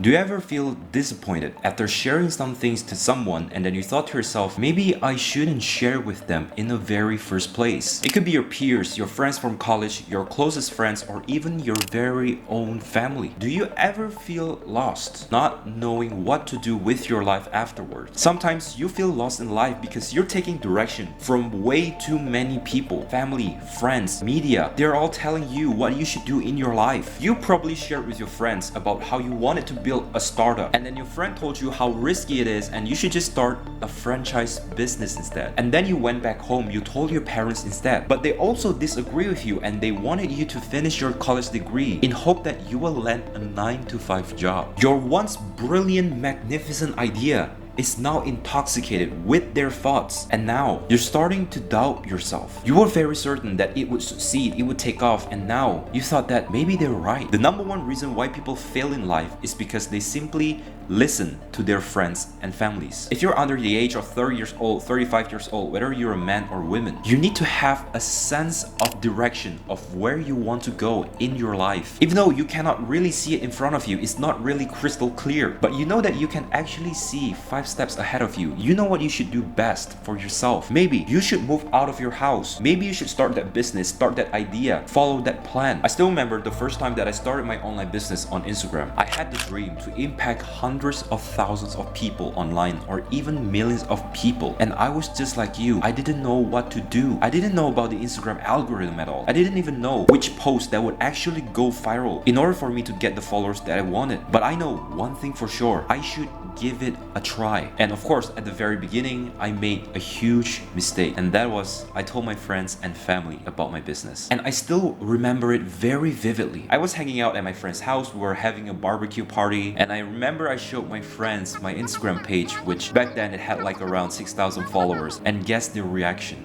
Do you ever feel disappointed after sharing some things to someone and then you thought to yourself, maybe I shouldn't share with them in the very first place? It could be your peers, your friends from college, your closest friends, or even your very own family. Do you ever feel lost, not knowing what to do with your life afterwards? Sometimes you feel lost in life because you're taking direction from way too many people, family, friends, media. They're all telling you what you should do in your life. You probably shared with your friends about how you wanted to build a startup, and then your friend told you how risky it is and you should just start a franchise business instead. And then you went back home, you told your parents instead, but they also disagree with you and they wanted you to finish your college degree in hope that you will land a 9-to-5 job. Your once brilliant, magnificent idea is now intoxicated with their thoughts, and now you're starting to doubt yourself. You were very certain that it would succeed, it would take off, and now you thought that maybe they're right. The number one reason why people fail in life is because they simply listen to their friends and families. If you're under the age of 30 years old, 35 years old, whether you're a man or woman, you need to have a sense of direction of where you want to go in your life. Even though you cannot really see it in front of you, it's not really crystal clear, but you know that you can actually see 5 steps ahead of you. You know what you should do best for yourself. Maybe you should move out of your house. Maybe you should start that business, start that idea, follow that plan. I still remember the first time that I started my online business on Instagram. I had the dream to impact hundreds of thousands of people online, or even millions of people. And I was just like you. I didn't know what to do. I didn't know about the Instagram algorithm at all. I didn't even know which post that would actually go viral in order for me to get the followers that I wanted. But I know one thing for sure. I should give it a try. And of course, at the very beginning, I made a huge mistake. And that was, I told my friends and family about my business. And I still remember it very vividly. I was hanging out at my friend's house. We were having a barbecue party. And I remember I showed my friends my Instagram page, which back then it had like around 6,000 followers. And guess their reaction?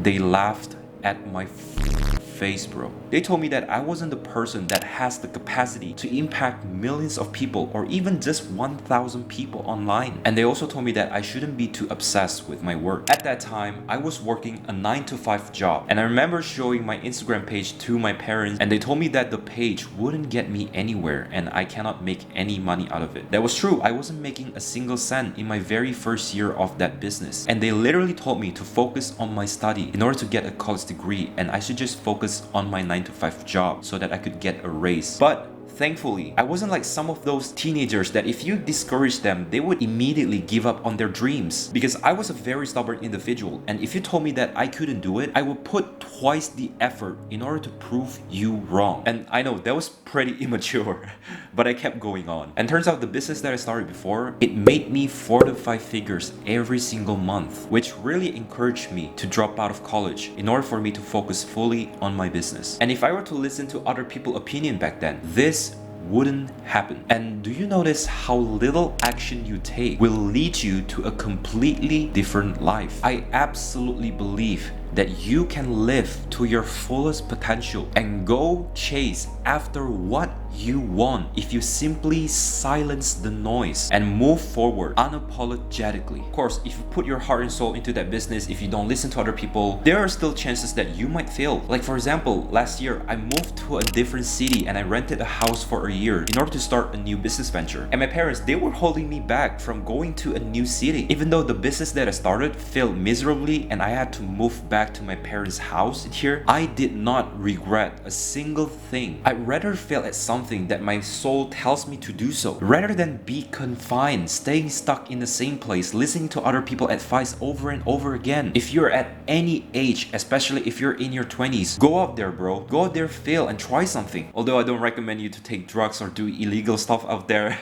They laughed at my face, bro. They told me that I wasn't the person that has the capacity to impact millions of people or even just 1,000 people online. And they also told me that I shouldn't be too obsessed with my work. At that time, I was working a 9-to-5 job. And I remember showing my Instagram page to my parents, and they told me that the page wouldn't get me anywhere and I cannot make any money out of it. That was true. I wasn't making a single cent in my very first year of that business. And they literally told me to focus on my study in order to get a college degree, and I should just focus on my 9-to-5 job so that I could get a raise. But thankfully, I wasn't like some of those teenagers that if you discourage them, they would immediately give up on their dreams. Because I was a very stubborn individual, and if you told me that I couldn't do it, I would put twice the effort in order to prove you wrong. And I know that was pretty immature, but I kept going on. And turns out the business that I started before, it made me 4 to 5 figures every single month, which really encouraged me to drop out of college in order for me to focus fully on my business. And if I were to listen to other people's opinion back then, this wouldn't happen. And do you notice how little action you take will lead you to a completely different life? I absolutely believe that you can live to your fullest potential and go chase after what you want if you simply silence the noise and move forward unapologetically. Of course, if you put your heart and soul into that business, if you don't listen to other people, there are still chances that you might fail. Like for example, last year I moved to a different city and I rented a house for a year in order to start a new business venture. And my parents, they were holding me back from going to a new city. Even though the business that I started failed miserably and I had to move back to my parents' house here, I did not regret a single thing. I'd rather fail at something that my soul tells me to do so, rather than be confined, staying stuck in the same place, listening to other people's advice over and over again. If you're at any age, especially if you're in your 20s, go out there, bro. Go out there, fail, and try something. Although I don't recommend you to take drugs or do illegal stuff out there.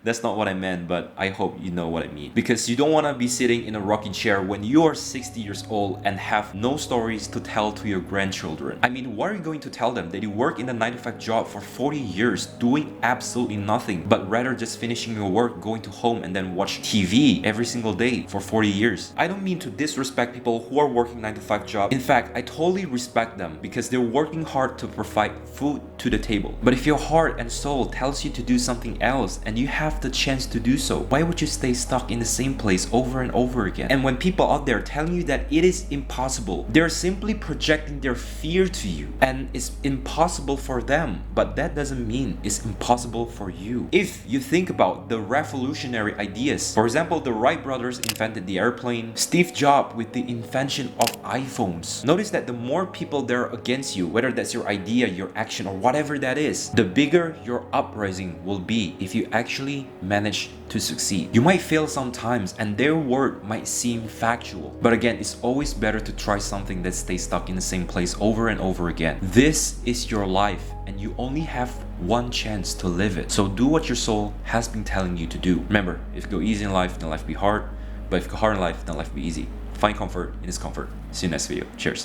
That's not what I meant, but I hope you know what I mean. Because you don't want to be sitting in a rocking chair when you are 60 years old and have no stories to tell to your grandchildren. I mean, what are you going to tell them? That you work in a 9-to-5 job for 40 years doing absolutely nothing, but rather just finishing your work, going to home and then watch TV every single day for 40 years. I don't mean to disrespect people who are working 9-to-5 jobs. In fact, I totally respect them because they're working hard to provide food to the table. But if your heart and soul tells you to do something else and you have have the chance to do so. Why would you stay stuck in the same place over and over again? And when people out there telling you that it is impossible, they're simply projecting their fear to you, and it's impossible for them, but that doesn't mean it's impossible for you. If you think about the revolutionary ideas, for example, the Wright brothers invented the airplane, Steve Jobs with the invention of iPhones. Notice that the more people there are against you, whether that's your idea, your action, or whatever that is, the bigger your uprising will be if you actually manage to succeed. You might fail sometimes and their word might seem factual, but again, it's always better to try something that stays stuck in the same place over and over again. This is your life and you only have one chance to live it. So do what your soul has been telling you to do. Remember, if you go easy in life, then life will be hard. But if you go hard in life, then life will be easy. Find comfort in discomfort. See you next video. Cheers.